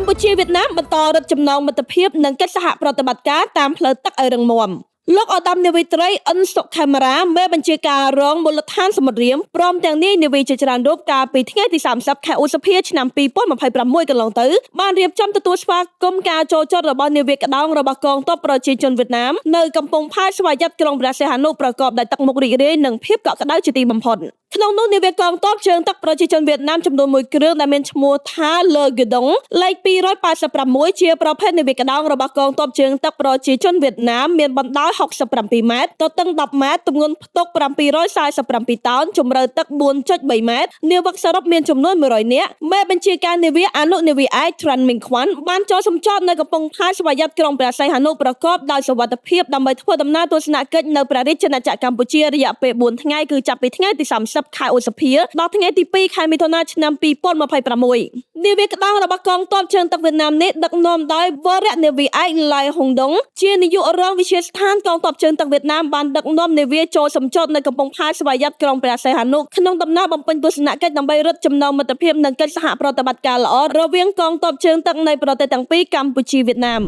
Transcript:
កម្ពុជាវៀតណាមបន្តរឹតចំណងមិត្តភាពនិងកិច្ចសហប្រតិបត្តិការតាមផ្លូវទឹកឲ្យរឹងមាំលោកឧត្តមនាវីត្រីអិនសុខេមរាមេបញ្ជាការរងមូលដ្ឋានសមុទ្ររៀមព្រមទាំងនាយនាវីជាច្រើនរូបកាលពីថ្ងៃទី30ខែឧសភាឆ្នាំ2026កន្លងទៅបានរៀបចំទទួលស្វាគមន៍ការចូលចតរបស់នាវាក្តោងរបស់កងទ័ពប្រជាជនវៀតណាមនៅកំពង់ផែស្វយ័តក្រុងព្រះសីហនុប្រកបដោយទឹកមុខរីករាយនិងភាពកក់ក្តៅជាទីបំផុតក្នុងនោះនាវាកងទ័ពជើងទឹកប្រជាជនវៀតណាមចំនួន1គ្រឿងដែលមានឈ្មោះថា Le Guedong លេខ286ជាប្រភេទនាវាក្តោងរបស់កងទ័ពជើងទឹកប្រជាជនវៀតណាមមានបណ្ដោយ67ម៉ែត្រទទឹង10ម៉ែត្រទម្ងន់ផ្ទុក747តោនជម្រៅទឹក4.3ម៉ែត្រនាវិកសរុបមានចំនួន100នាក់មេបញ្ជាការនាវាអនុនាវីឯក Tran Minh Quan បានចូលសម្ចតនៅកំពង់ផែស្វយ័តក្រុងព្រះសីហនុប្រកបដោយសុវត្ថិភាពដើម្បីធ្វើដំណើរទស្សនកិច្ចនៅព្រះរាជាណាចក្រកម្ពុជារយៈពេល4ថ្ងៃគឺចាប់ពីថ្ងៃទី30ខែឧសភាដល់ថ្ងៃទី2ខែមិថុនាឆ្នាំ2026នាវាក្តោងរបស់កងទ័ពជើងទឹកវៀតណាមនេះដឹកនាំដោយវរនាវីឯក Lai Hong Dong ជានាយករងវិជាស្ថានកងទ័ពជើងទឹកវៀតណាមបានដឹកនាំនាវាចូលសម្ចតនៅកំពង់ផែស្វយ័តក្រុងព្រះសីហនុក្នុងដំណើរបំពេញទស្សនកិច្ចដើម្បីរឹតចំណងមិត្តភាពនិងកិច្ចសហប្រតិបត្តិការល្អរវាងកងទ័ពជើងទឹកនៃប្រទេសទាំងពីរកម្ពុជាវៀតណាម